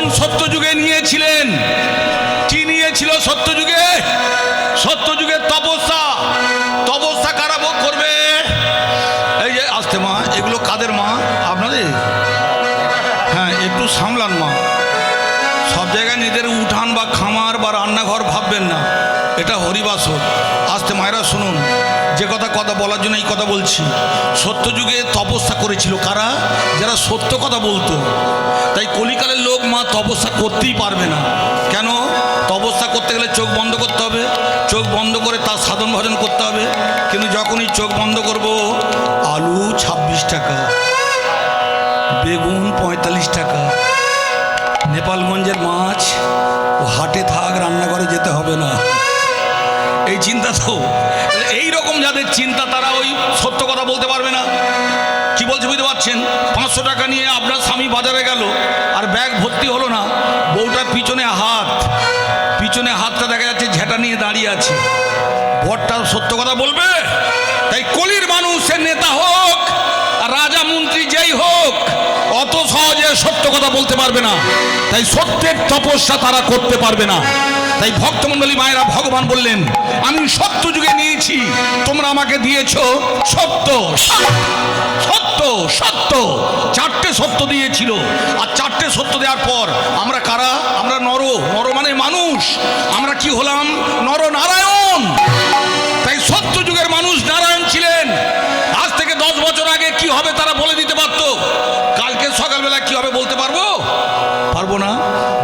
ভগবান সত্যযুগে নিয়েছিলেন। কি নিয়েছিল সত্যযুগে? সত্যযুগের তপস্যা। তপস্যা কারা ভোগ করবে? এই যে আসতে মা, এগুলো কাদের মা? আপনাদের? হ্যাঁ, একটু সামলান মা। সব জায়গায় নিজের উঠান বা খামার বা রান্নাঘর ভাববেন না, এটা হরিবাসর। আসতে মায়েরা শুনুন, যে কথা বলার জন্য এই কথা বলছি। সত্যযুগে তপস্যা করেছিল কারা? যারা সত্য কথা বলতো। তাই কলিকালের লোক মা তপস্যা করতেই পারবে না। কেন? তপস্যা করতে গেলে চোখ বন্ধ করতে হবে, চোখ বন্ধ করে তার সাধন ভজন করতে হবে। কিন্তু যখনই চোখ বন্ধ করব, আলু 26 টাকা, বেগুন 45 টাকা, নেপালগঞ্জের মাছ ও হাটে থাক, রান্নাঘরে যেতে হবে না, এই চিন্তা। তো এই রকম যাদের চিন্তা, তারা ওই সত্য কথা বলতে পারবে না। কি বলছে বুঝতে পারছেন? 500 টাকা নিয়ে আপনার স্বামী বাজারে গেল, আর ব্যাগ ভর্তি হলো না। বউটার পিছনে হাতটা দেখা যাচ্ছে ঝেঁটা নিয়ে দাঁড়িয়ে আছে। বরটা সত্য কথা বলবে? তাই কলির মানুষের নেতা হোক আর রাজা মন্ত্রী যেই হোক, অত সহজে সত্য কথা বলতে পারবে না। তাই সত্যের তপস্যা তারা করতে পারবে না। তাই ভক্তমণ্ডলী মায়েরা, ভগবান বললেন, আমি সত্য যুগে নিয়েছি, তোমরা আমাকে দিয়েছ সত্য। সত্য সত্য 4টে সত্য দিয়েছিল। আর 4টে সত্য দেওয়ার পর আমরা কারা? আমরা নর মানে মানুষ। আমরা কি হলাম? নর নারায়ণ। তাই সত্য যুগের মানুষ নারায়ণ ছিলেন। আজ থেকে 10 বছর আগে কি হবে তারা বলে দিতে পারত। কালকে সকালবেলা কি হবে বলতে পারবো না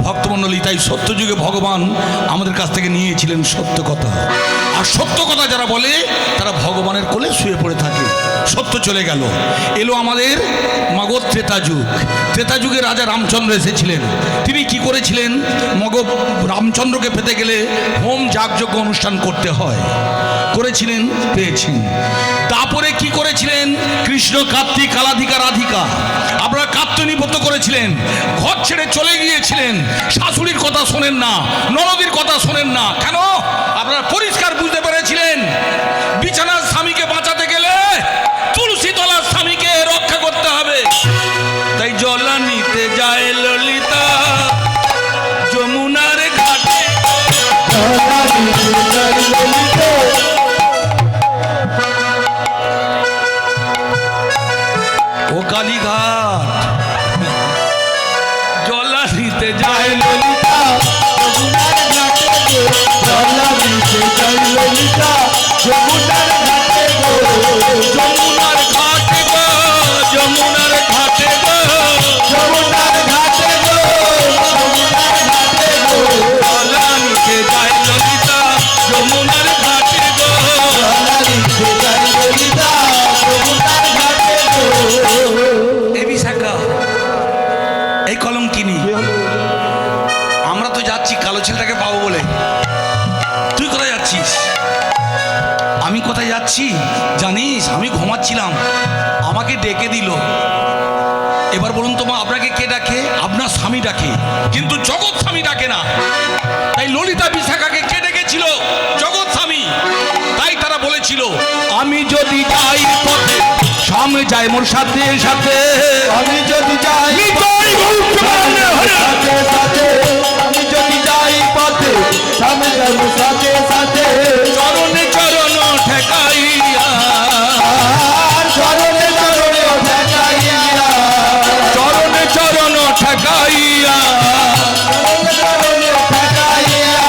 ভক্তমণ্ডলী। তাই সত্য যুগে ভগবান আমাদের কাছ থেকে নিয়েছিলেন সত্য কথা। আর সত্য কথা যারা বলে তারা ভগবানের কোলে শুয়ে পড়ে থাকে। সত্য চলে গেল, এলো আমাদের মগধ ত্রেতা যুগ। ত্রেতা যুগে রাজা রামচন্দ্র এসেছিলেন। তিনি কি করেছিলেন? রামচন্দ্রকে পেতে গেলে হোম যাগযজ্ঞ অনুষ্ঠান করতে হয়, করেছিলেন, পেয়েছেন। তারপরে কি করেছিলেন? কৃষ্ণ কার্তিক কালাধিকা রাধিকা আপনারা কাত্যায়নীব্রত করেছিলেন। ঘর ছেড়ে চলে গিয়েছিলেন। শাশুড়ির কথা শোনেন না, ননদীর কথা শোনেন না। কেন? আপনারা পরিষ্কার বুঝতে পেরেছিলেন, বিছানার স্বামীকে বাঁচাতে গেলে তুলসী তলার স্বামীকে রক্ষা করতে হবে। তাই জলা নিতে যায় ললিতা যমুনার ঘাটে। ও কালীঘাট জলা নিতে যায় ললিতা যমুনার ঘাটে, জলা নিতে যায় ললিতা যমুনার ঘাটে, যমুনার ঘাটে গো, যমুনার ঘাটে গো, যমুনার ঘাটে গো, যমুনার ঘাটে গো, জলা নিতে যায় ললিতা যমুনার ঘাটে গো, জলা নিতে যায় ললিতা যমুনার ঘাটে গো। এই বিশাখা, এই কলম কিনি, আমরা তো যাচ্ছি কালো ছেলেটাকে পাবো বলে। তুই কোথায় যাচ্ছিস? আমি কোথায় যাচ্ছি জানিস? আমি ঘুমাচ্ছিলাম, আমাকে ডেকে দিল। এবার বলুন তো মা, আপনাকে কে ডাকে? আপনার স্বামী ডাকে, কিন্তু জগৎ স্বামী ডাকে না। তাই ললিতা বিশাখাকে কে ডেকেছিল? জগৎ স্বামী। তাই তারা বলেছিল, আমি যদি যাই পথে স্বামী যাই মোর সাথে সাথে, আমি যদি যাই সাথে সাথে, আমি যদি যাই পথে স্বামী যাই মোর সাথে সাথে, চরণে চরণ ঠেকাইয়া, চরণে চরণ ঠেকাইয়া, চরণে চরণ ঠেকাইয়া, চরণে ঠেকাইয়া,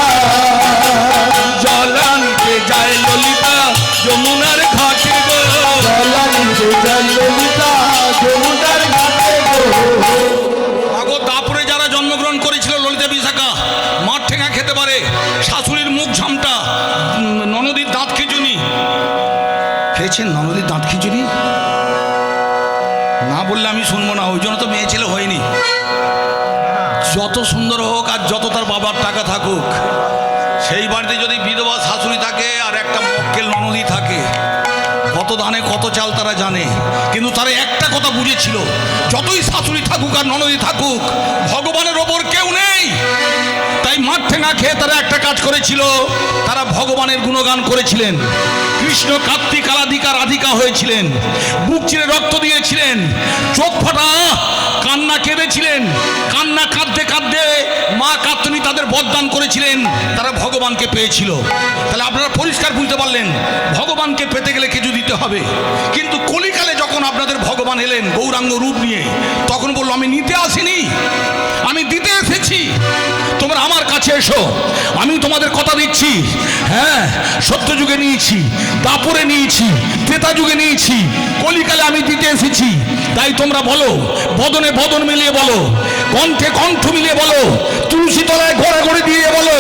জলা নিতে যায় ললিতা যমুনার ঘাটে গো, জলা নিতে যায় ললিতা যমুনার ঘাটে গো। আগো তারপরে যারা জন্মগ্রহণ করেছিল ললিতা বিশাখা, মাঠ ঠেঙা খেতে পারে, শাশুড়ির মুখ ঝামটা, ননদীর দাঁত খিচুনি খেয়েছেন। ননদীর দাঁত খিচুনি না বললে আমি শুনবো না, ওই জন্য তো মেয়ে ছেলে হয়নি। যত সুন্দর হোক আর যত তার বাবার টাকা থাকুক, সেই বাড়িতে যদি বিধবা শাশুড়ি থাকে আর একটা মক্কেল ননদী থাকে, কত ধানে কত চাল তারা জানে। কিন্তু তারা একটা কথা বুঝেছিল, যতই শাশুড়ি থাকুক আর ননদী থাকুক, ভগবানের ওপর কেউ নেই। তাই মাঠ ঠেঙা খেয়ে তারা একটা কাজ করেছিল, তারা ভগবানের গুণগান করেছিলেন। কৃষ্ণ কার্তিক কালাধিকা রাধিকা হয়েছিলেন, বুক চিরে রক্ত দিয়েছিলেন, চোখ ফাটা কান্না কেঁদেছিলেন। কান্না কাঁদতে কাঁদতে যাদের বরদান করেছিলেন তারা ভগবানকে পেয়েছিল। তাহলে আপনারা পরিষ্কার বুঝতে পারলেন ভগবানকে পেতে গেলে কিছু দিতে হবে। কিন্তু কলিকালে যখন আপনাদের ভগবান এলেন গৌরাঙ্গ রূপ নিয়ে, তখন বললো আমি নিতে আসিনি, আমি দিতে এসেছি। তোমরা আমার কাছে এসো, আমি তোমাদের কথা দিচ্ছি। হ্যাঁ, সত্যযুগে নিয়েছি, দাপরে নিয়েছি, ত্রেতা যুগে নিয়েছি, কলিকালে আমি দিতে এসেছি। তাই তোমরা বলো, বদনে বদন মিলিয়ে বলো, কণ্ঠে কণ্ঠ মিলিয়ে বলো, তুলসী তলায় ঘোরা ঘুরে দিয়ে বলো,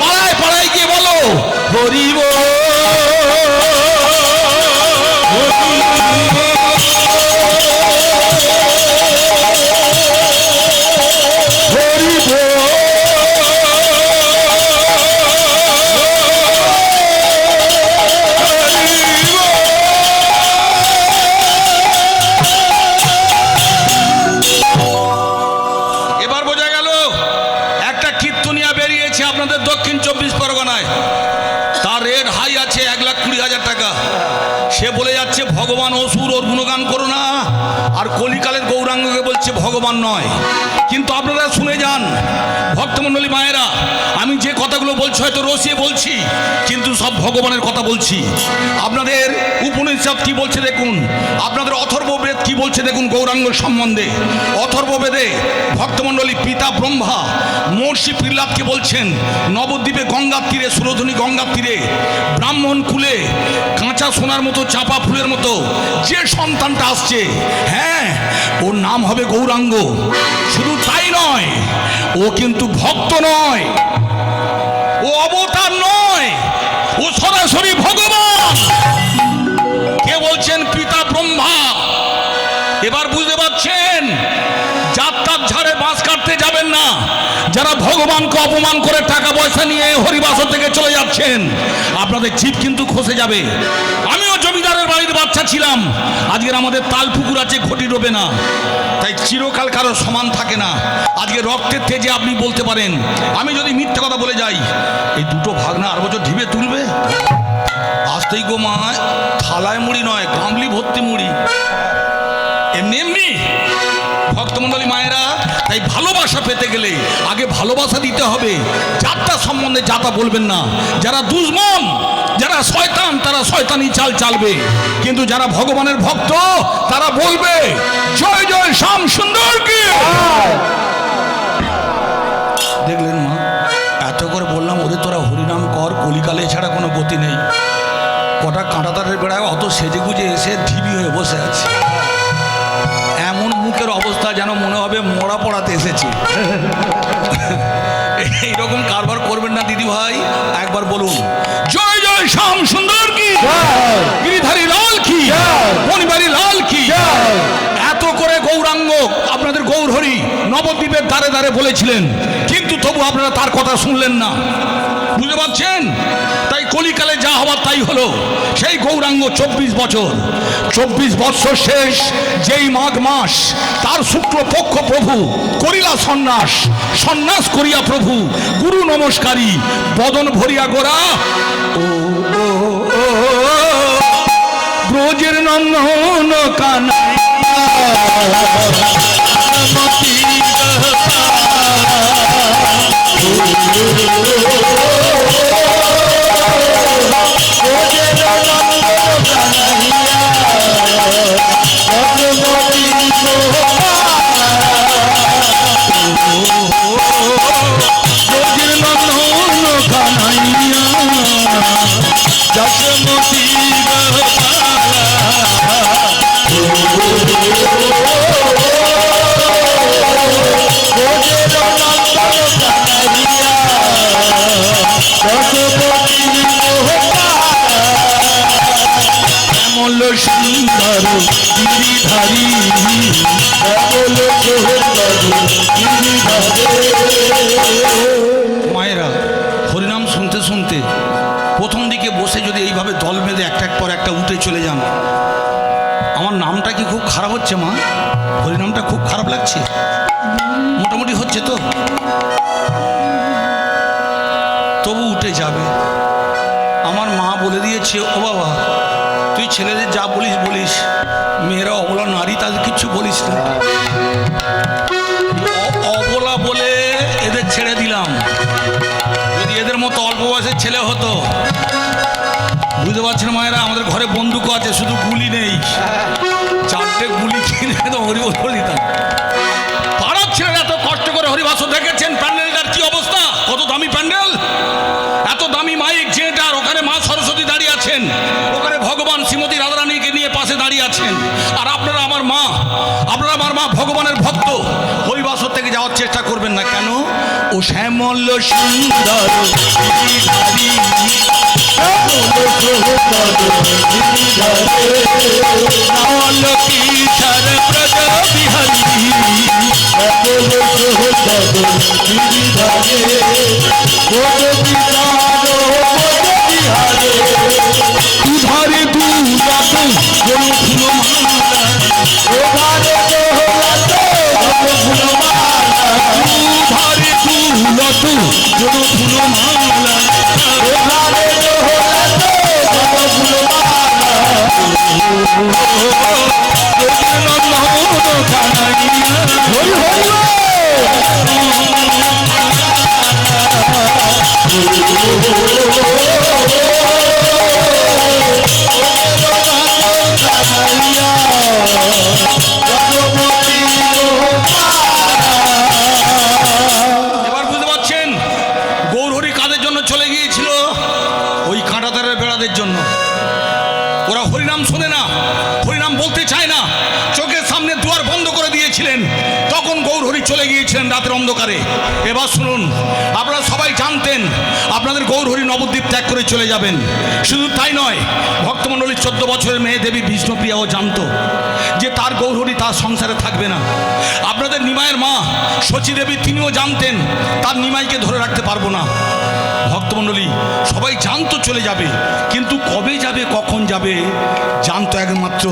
পাড়ায় পাড়ায় গিয়ে বলো হরি বল। সে বলে যাচ্ছে ভগবান অসুর, ওর গুণগান করো না, আর কলিকালের গৌরাঙ্গকে বলছে ভগবান নয়। কিন্তু আপনারা শুনে যান ভক্তমণ্ডলী মায়েরা, আমি যে কথাগুলো বলছি হয়তো রসিয়ে বলছি, কিন্তু সব ভগবানের কথা বলছি। আপনাদের উপনিষদ কি বলছে দেখুন, আপনাদের অথর্ববেদ কি বলছে দেখুন গৌরাঙ্গ সম্বন্ধে। অথর্ববেদে ভক্তমণ্ডলী পিতা ব্রহ্মা মহর্ষি প্রহ্লাদকে বলছেন, নবদ্বীপে গঙ্গার তীরে, সুরধনী গঙ্গার তীরে ব্রাহ্মণ কুলে কাঁচা সোনার মতো চাপা ফুলের মতো যে সন্তানটা আসছে, হ্যাঁ, ওর নাম হবে গৌরাঙ্গ। শুধু তাই নয়, ও কিন্তু ভক্ত নয়, ও অবতার নয়, ও সরাসরি ভগবান। কে বলছেন? পিতা ব্রহ্মা। এবার বুঝতে পারছেন? যাত্রার ঝাড়ে বাঁশ কাটতে যাবেন না। যারা ভগবানকে অপমান করে টাকা পয়সা নিয়ে হরিবাসর থেকে চলে যাচ্ছেন, আপনাদের জিভ কিন্তু খসে যাবে। আমিও জমিদারের বাড়ির বাচ্চা ছিলাম, আজকের আমাদের তাল পুকুর আছে, ঘটি ডোবে না, তাই চিরকাল কারো সমান থাকে না। আজকে রক্তের তেজে আপনি বলতে পারেন, আমি যদি মিথ্যে কথা বলে যাই, এই দুটো ভাগনা আর বছর ঢিবে তুলবে। আসতেই গো মা, থালায় মুড়ি নয়, গামলি ভর্তি মুড়ি, এমনি এমনি। ভক্তমণ্ডলী মায়েরা, তাই ভালোবাসা পেতে গেলে আগে ভালোবাসা দিতে হবে। যাত্রা সম্বন্ধে যাতা বলবেন না। যারা দুশমন, যারা শয়তান, তারা শয়তানি চাল চালবে। কিন্তু যারা ভগবানের ভক্ত, তারা বলবে জয় জয় শ্যাম সুন্দর কি। দেখলেন মা, এত করে বললাম ওরে তোরা হরিনাম কর, কলিকালে ছাড়া কোনো গতি নেই। কটা কাঁটাতারের বেড়ায় অত সেজে গুজে এসে ঢিবি হয়ে বসে আছে। এমন মুখের অবস্থা যেন মনে হবে মরা পড়াতে এসেছে। এইরকম কারবার করবেন না দিদি ভাই। একবার বলুন জয় জয় শ্যাম সুন্দর কি, গিরিধারী লাল কি, মণিবাড়ি লাল কি। এত করে গৌরাঙ্গ আপনাদের গৌরহরি নবদ্বীপের দ্বারে দ্বারে বলেছিলেন, কিন্তু তবু আপনারা তার কথা শুনলেন না। বুঝতে পারছেন? তাই কলিকালে যা হওয়ার তাই হলো। সেই গৌরাঙ্গ 24 বছর, 24 বৎসর শেষ যেই মাঘ মাস, তার শুক্লপক্ষ প্রভু করিলা সন্ন্যাস। সন্ন্যাস করিয়া প্রভু গুরু নমস্কারী, বদন ভরিয়া গোরা ও ব্রজের নন্দন কানাইয়া মায়েরা, হরিনাম শুনতে শুনতে প্রথম দিকে বসে যদি এইভাবে দল বেঁধে একটা পর একটা উঠে চলে যান, আমার নামটা কি খুব খারাপ হচ্ছে মা? হরিনামটা খুব খারাপ লাগছে? মোটামুটি হচ্ছে তো? তবু উঠে যাবে। আমার মা বলে দিয়েছে, ও বাবা তুই ছেলেদের যা বলিস বলিস, মেয়েরা অবলা নারী, তাদের কিচ্ছু বলিস না। অবলা বলে এদের ছেড়ে দিলাম, অল্প বয়সের ছেলে হতো, বুঝতে পারছেন মায়েরা, আমাদের ঘরে বন্দুক আছে, শুধু গুলি নেই। 4টে গুলি কিনে তো হরিবল দিতাম। পাড়ার ছেলেরা এত কষ্ট করে হরিবাসর দেখেছেন, প্যান্ডেলটার কি অবস্থা, কত দামি প্যান্ডেল, এত দামি মাইক যেটার, ওখানে মা সরস্বতী দাঁড়িয়ে আছেন, ওখানে ভগবান শ্রীমতী রাধারানীকে নিয়ে পাশে দাঁড়িয়ে আছেন, আর আপনারা আমার মা ভগবানের ভক্ত, হরিবাসর থেকে যাওয়ার চেষ্টা করবেন না কেন? ও শ্যামল সুন্দর রাতের অন্ধকারে। এবার শুনুন, আপনারা সবাই জানতেন আপনাদের গৌরহরি নবদ্বীপ ত্যাগ করে চলে যাবেন, শুধু তাই নয়, ভক্তমণ্ডলীর 14 বছরের মেয়ে দেবী বিষ্ণুপ্রিয়াও জানতো যে তার গৌরহরি তার সংসারে থাকবে না। আপনাদের নিমাইয়ের মা শচী দেবী তিনিও জানতেন তার নিমাইকে ধরে রাখতে পারবো না। ভক্তমণ্ডলী সবাই জানতো চলে যাবে, কিন্তু কবে যাবে, কখন যাবে জানতো একমাত্র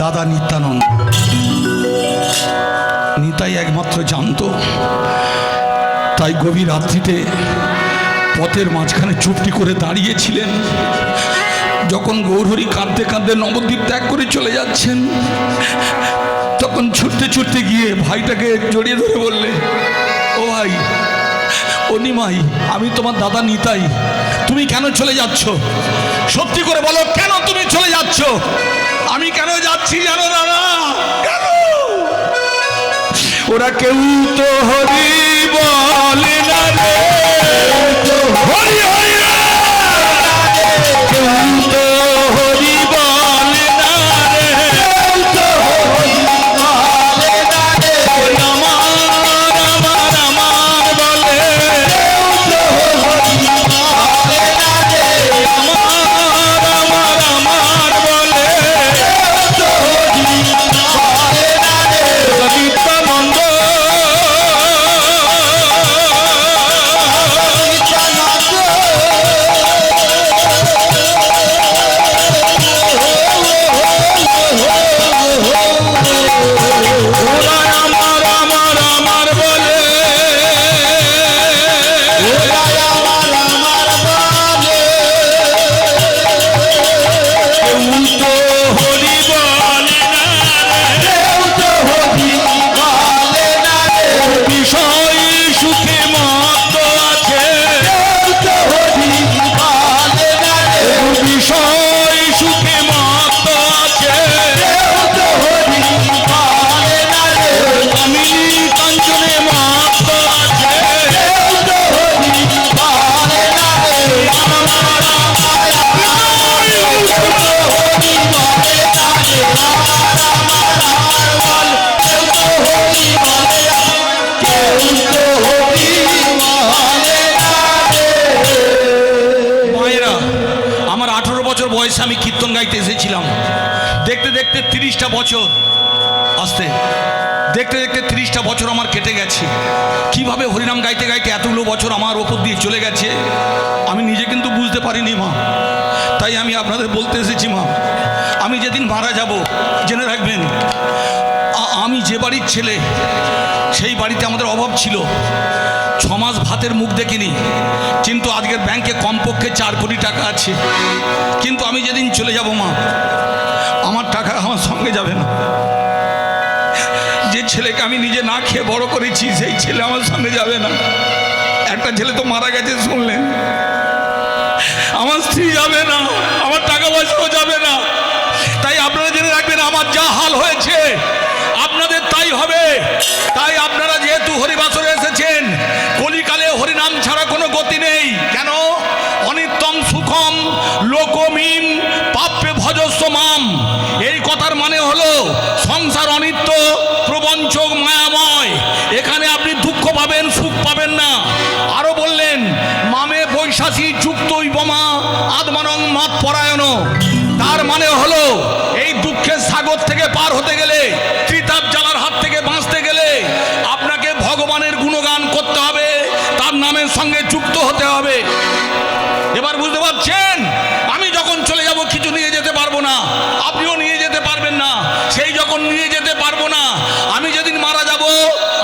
দাদা নিত্যানন্দ, নিতাই একমাত্র জানতো। তাই গভীর রাত্রিতে পথের মাঝখানে চুপটি করে দাঁড়িয়েছিলেন। যখন গৌরহরি কাঁদতে কাঁদতে নবদ্বীপ ত্যাগ করে চলে যাচ্ছেন, তখন ছুটতে ছুটতে গিয়ে ভাইটাকে জড়িয়ে ধরে বললে, ও ভাই, ও নিমাই, আমি তোমার দাদা নিতাই, তুমি কেন চলে যাচ্ছ? সত্যি করে বলো, কেন তুমি চলে যাচ্ছ? আমি কেন যাচ্ছি জানো দাদা? কেন? ওরা কেউ তো হরি বলে না রে, হরি হরি কেউ তো হরি বলে না রে, আমার বলে বয়সে আমি কীর্তন গাইতে এসেছিলাম। দেখতে দেখতে 30টা বছর, আসতে দেখতে দেখতে 30টা বছর আমার কেটে গেছে। কিভাবে হরিনাম গাইতে গাইতে এতগুলো বছর আমার ওপর দিয়ে চলে গেছে আমি নিজে কিন্তু বুঝতে পারিনি মা। তাই আমি আপনাদের বলতে এসেছি মা, আমি যেদিন মারা যাব জেনে রাখবেন, আমি যে বাড়ির ছেলে সেই বাড়িতে আমাদের অভাব ছিল, 6 মাস ভাতের মুখ দেখিনি, কিন্তু আজকের ব্যাংকে কমপক্ষে 4 কোটি টাকা আছে। কিন্তু আমি যেদিন চলে যাব মা, আমার টাকা আমার সঙ্গে যাবে না। যে ছেলেকে আমি নিজে না খেয়ে বড় করেছি সেই ছেলে আমার সঙ্গে যাবে না। একটা ছেলে তো মারা গেছে শুনলেন, আমার স্ত্রী যাবে না, আমার টাকা পয়সাও যাবে না। তাই আপনারা জেনে রাখবেন, আমার যা হাল হয়েছে আপনাদের তাই হবে। তাই আপনারা যেহেতু হরিবাসরে এসেছেন, কলিকালে হরিনাম ছাড়া কোনো গতি নেই। কেন? অনিত্যং সুখম লোকমিম পাপ্যে ভজস্ব মাম। এই কথার মানে হলো সংসার অনিত্য, প্রপঞ্চ মায়াময়। এখানে আপনি দুঃখ পাবেন, সুখ পাবেন না। আরো বললেন, মামে বৈশাখী যুক্ত বোমা আত্মানং মত পরায়ণ। তার মানে হলো এই দুঃখের সাগর থেকে পার হতে গেলে, ত্রিতাপ জ্বালার হাত থেকে বাঁচতে গেলে আপনাকে ভগবানের গুণগান করতে হবে, তার নামের সঙ্গে যুক্ত হতে হবে। এবার বুঝতে পারছেন? আমি যখন চলে যাব কিছু নিয়ে যেতে পারবো না, আপনিও নিয়ে যেতে পারবেন না। সেই যখন নিয়ে যেতে পারবো না, আমি যেদিন মারা যাব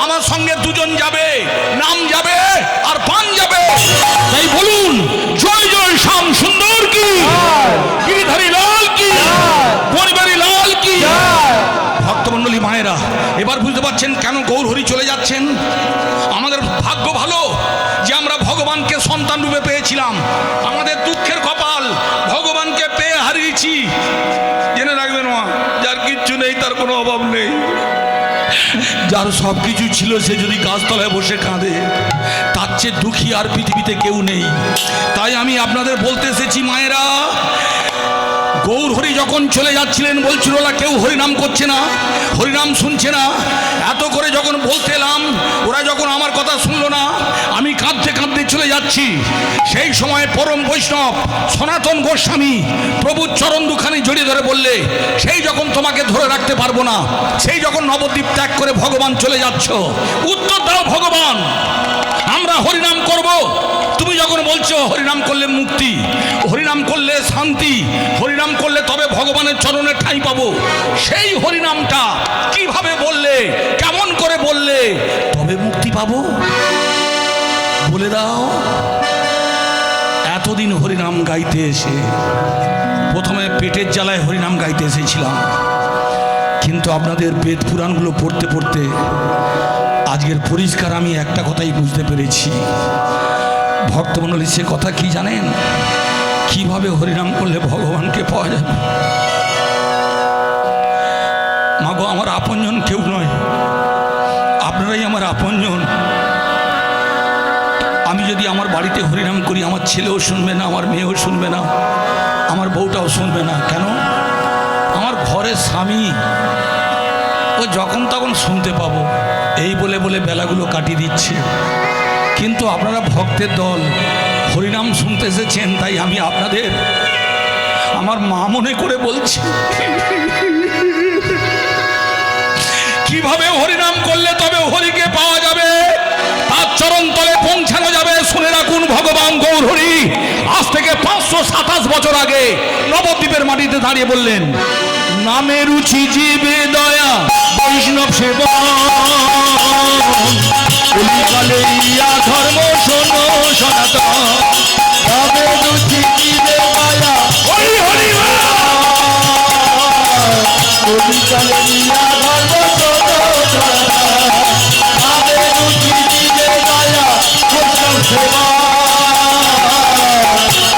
আমার সঙ্গে দুজন যাবে, নাম যাবে আর পান যাবে। তাই বলুন, জয় জয় শ্যাম সুন্দর কি, গিরিধারী লাল কি, পরিবারী লাল কি। ভক্তমণ্ডলী মায়েরা, এবার বুঝতে পারছেন কেন গৌরহরি চলে যাচ্ছেন। আমাদের ভাগ্য ভালো যে আমরা ভগবানকে সন্তান রূপে পেয়েছিলাম। আমাদের দুঃখের কপাল, ভগবানকে পেয়ে হারিয়েছি। জেনে রাখবেন মা, যার কিচ্ছু নেই তার কোনো অভাব নেই। যার সব কিছু ছিল সে যদি গাছতলায় বসে কাঁদে, তার চেয়ে দুঃখী আর পৃথিবীতে কেউ নেই। তাই আমি আপনাদের বলতে এসেছি মায়েরা, গৌরহরি যখন চলে যাচ্ছিলেন বলছিল ওরা কেউ হরিনাম করছে না, হরিনাম শুনছে না। এত করে যখন বলতে এলাম, ওরা যখন আমার কথা শুনলো না, আমি কাঁদতে কাঁদতে চলে যাচ্ছি। সেই সময় পরম বৈষ্ণব সনাতন গোস্বামী প্রভুর চরণ দুখানি জড়িয়ে ধরে বললে, সেই যখন তোমাকে ধরে রাখতে পারবো না, সেই যখন নবদ্বীপ ত্যাগ করে ভগবান চলে যাচ্ছ, উত্তর দাও ভগবান, আমরা হরিনাম করব। তুমি যখন বলছো হরিনাম করলে মুক্তি, হরিনাম করলে শান্তি, হরিনাম করলে তবে ভগবানের চরণে ঠাঁই পাবো, সেই হরিনামটা কিভাবে বললে, কেমন করে বললে তবে মুক্তি পাবো বলে দাও। এতদিন হরিনাম গাইতে এসে প্রথমে পেটের জ্বালায় হরিনাম গাইতে এসেছিলাম, কিন্তু আপনাদের বেদ পুরাণগুলো পড়তে পড়তে আজকের পরিষ্কার আমি একটা কথাই বুঝতে পেরেছি। ভক্তমণ্ডলী, সে কথা কি জানেন? কিভাবে হরিনাম করলে ভগবানকে পাওয়া যাবে। মাগো, আমার আপনজন কেউ নয়, আপনারাই আমার আপনজন। আমি যদি আমার বাড়িতে হরিনাম করি, আমার ছেলেও শুনবে না, আমার মেয়েও শুনবে না, আমার বউটাও শুনবে না। কেন? আমার ঘরের স্বামী ও যখন তখন শুনতে পাবো, এই বলে বলে বেলাগুলো কাটিয়ে দিচ্ছে। কিন্তু আপনারা ভক্তের দল, হরিনাম শুনতে এসেছেন, তাই আমি আপনাদের আমার মা মনে করে বলছি, কিভাবে হরিনাম করলে তবে হরিকে পাওয়া যাবে, তার চরণ তলে পৌঁছানো যাবে। শুনে রাখুন, ভগবান গৌরহরি আজ থেকে 527 বছর আগে নবদ্বীপের মাটিতে দাঁড়িয়ে বললেন, নামে রুচি জীবে দয়া বৈষ্ণব সেবা, কলিকালে ইয়া ধর্ম শোনো সনাতন। নামে রুচি জীবে দয়া হরি হরি কলিকালে ইয়া ধর্ম শোনো সনাতন। নামে রুচি জীবে দয়া বৈষ্ণব সেবা,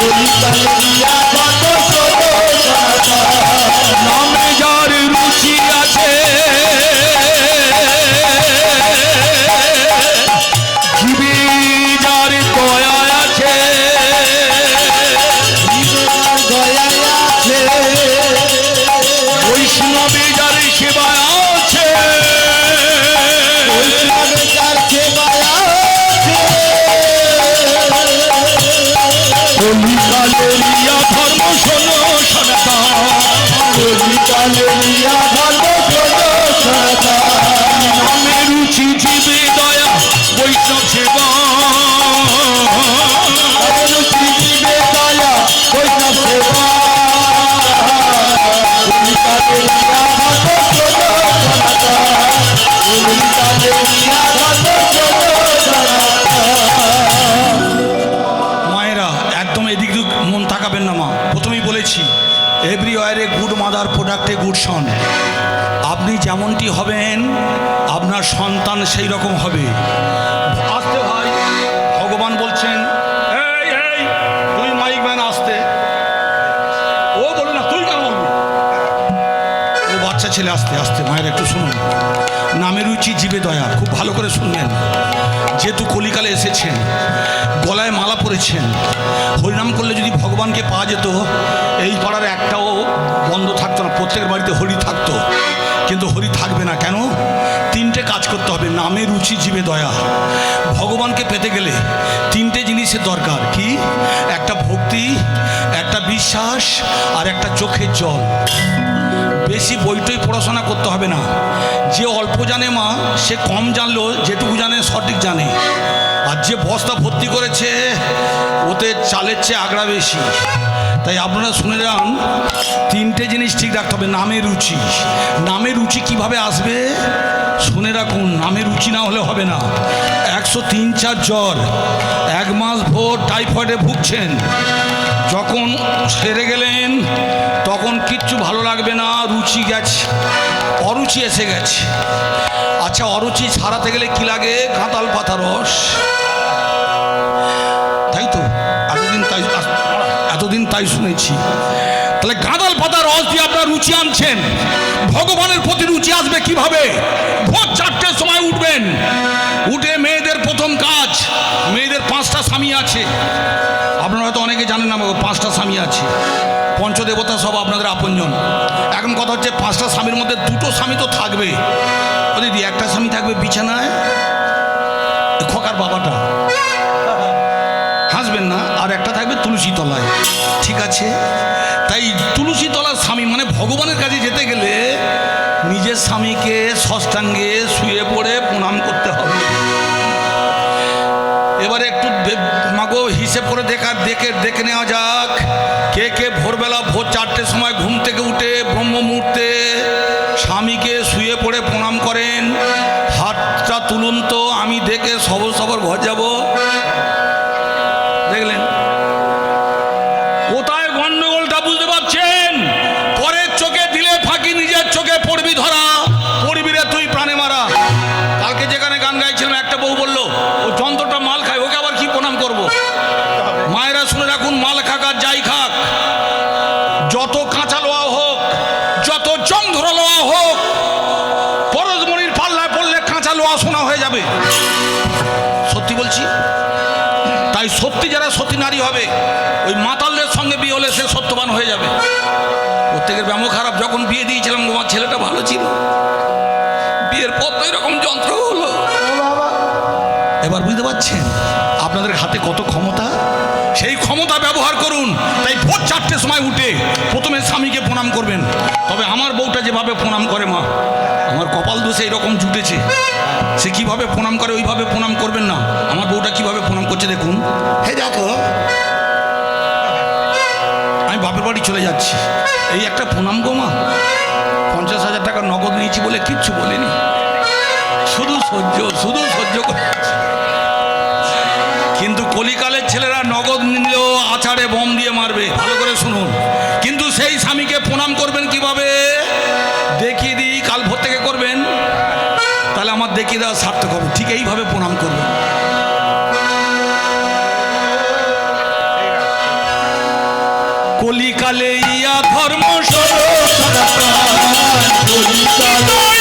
কলিকালে ইয়া ধর্ম শোনো সনাতন। নামে যার রুচি আছে, জীবে যার দয়া আছে, দয়া আছে, বৈষ্ণবে যার সেবা আছে, বৈষ্ণবে যার সেবা আছে, কলিকালের ইয়া ধর্ম শোনো সনাতন। কলিকালের ইয়া ধর্ম শোনো সনাতন। নামে রুচি জীবে দয়া বৈষ্ণব সেবা, রুচি জীবে দয়া বৈষ্ণব সেবা, কলিকালের ইয়া ধর্ম শোনো সনাতন। কলিকালের ইয়া ধর্ম শোনো সনাতন। মায়েরা, একদম এদিক মন তাকাবেন না মা। প্রথমেই বলেছি, everywhere a good mother product a good son. আপনি যেমনটি হবেন আপনার সন্তান সেই রকম হবে। আসতে ভাই, ভগবান রুচি জীবে দয়া। খুব ভালো করে শুনবেন, যেহেতু কলিকালে এসেছেন, গলায় মালা পরেছেন, হরিনাম করলে যদি ভগবানকে পাওয়া যেত, এই পাড়ার একটাও বন্ধ থাকতো না, প্রত্যেকের বাড়িতে হরি থাকতো। কিন্তু হরি থাকবে না কেন? তিনটে কাজ করতে হবে, নামে রুচি জীবে দয়া। ভগবানকে পেতে গেলে তিনটে জিনিসের দরকার। কি? একটা ভক্তি, একটা বিশ্বাস, আর একটা চোখের জল। বেশি বইটই পড়াশোনা করতে হবে না। যে অল্প জানে মা, সে কম জানলেও যেটুকু জানে সঠিক জানে। আর যে বস্তা ভর্তি করেছে, ওতে চালের চেয়ে আগড়া বেশি। তাই আপনারা শুনে যান, তিনটে জিনিস ঠিক রাখতে হবে। নামে রুচি। নামে রুচি কিভাবে আসবে শুনে রাখুন। নামে রুচি না হলে হবে না। 103-4 জ্বর, 1 মাস ভোর টাইফয়েডে ভুগছেন, যখন সেরে গেলেন তখন কিচ্ছু ভালো লাগবে না, রুচি গেছে, অরুচি এসে গেছে। আচ্ছা, অরুচি সারাতে গেলে কি লাগে? কাঁঠাল পাতা রস, তাই তো? এতদিন তাই শুনেছি। তাহলে কাঁঠাল পাতা রস দিয়ে আপনার রুচি আনছেন। ভগবানের প্রতি রুচি আসবে কিভাবে? ভোর 4টের সময় উঠবেন। উঠে মেয়েদের প্রথম কাজ, মেয়েদের 5টা স্বামী আছে। আপনারা হয়তো অনেকে জানেন না, 5টা স্বামী আছে। পঞ্চদেবতা সব আপনাদের আপনজন। এখন কথা হচ্ছে, 5টা স্বামীর মধ্যে 2টো স্বামী তো থাকবে। ও দিদি, একটা স্বামী থাকবে বিছানায়, খোকার বাবাটা, হাসবেন না, আর একটা থাকবে তুলসী তলায়। ঠিক আছে? তাই তুলসী তলার স্বামী মানে ভগবানের কাছে যেতে গেলে নিজের স্বামীকে ষষ্ঠাঙ্গে শুয়ে পড়ে প্রণাম করতে হবে। এবারে একটু মাগো হিসেব করে দেখে নেওয়া যাক, কে কে ভোরবেলা ভোর 4টের সময় ঘুম থেকে উঠে ব্রহ্ম মুহূর্তে স্বামীকে শুয়ে পড়ে প্রণাম করেন। হাতটা তুলুন তো, আমি দেখে সবর সবর ঘর যাব। দেখলেন কোথায় গন্ডগোলটা? বুঝতে পারছেন? পরের চোখে দিলে ফাঁকি, নিজের চোখে পড়বি ধরা। পড়বি রে তুই প্রাণে মারা। কালকে যেখানে গান গাইছিলাম, একটা বউ বলল ও যন্ত্রটা মাল খায়, ওকে আবার কি প্রণাম করব? মায়েরা শুনে রাখুন, মাল খাক আর যাই খাক, যত কাঁচা লোয়া হোক, যত জং ধরা লোয়া হোক, পরশমণির পাল্লায় পড়লে কাঁচা লোয়া সোনা হয়ে যাবে। সত্যি বলছি। তাই সত্যি যারা সতী নারী হবে, ওই মাতালদের সঙ্গে বিয়ে হলে সে সত্যবান হয়ে যাবে। প্রত্যেকের ব্যামো খারাপ। যখন বিয়ে দিয়েছিলাম, তোমার ছেলেটা ভালো ছিল, বিয়ের পর তো এরকম যন্ত্র হলো। এবার বুঝতে পারছেন আপনাদের হাতে কত ক্ষমতা? সেই ক্ষমতা ব্যবহার করুন। তাই ভোর 4টের সময় উঠে প্রথমে স্বামীকে প্রণাম করবেন। তবে আমার বউটা যেভাবে প্রণাম করে, মা, আমার কপাল দোষে এরকম জুটেছে। সে কিভাবে প্রণাম করে ওইভাবে প্রণাম করবেন না। আমার বউটা কিভাবে প্রণাম করছে দেখুন। হে দেখো, আমি বাপের বাড়ি চলে যাচ্ছি, এই একটা প্রণাম গো মা। 50,000 টাকা নগদ নিয়েছি বলে কিচ্ছু বলেনি, শুধু সহ্য করে। কিন্তু কলিকালের ছেলেরা নগদ নিলেও আছাড়ে বম দিয়ে মারবে। ভালো করে শুনুন। কিন্তু সেই স্বামীকে প্রণাম করবেন কিভাবে দেখিয়ে দিই, কাল ভোর থেকে করবেন, তাহলে আমার দেখিয়ে দেওয়া সার্থক হবে। ঠিক এইভাবে প্রণাম করবেন। কলিকালে ইয়া ধর্ম সনাতন, কলিকালে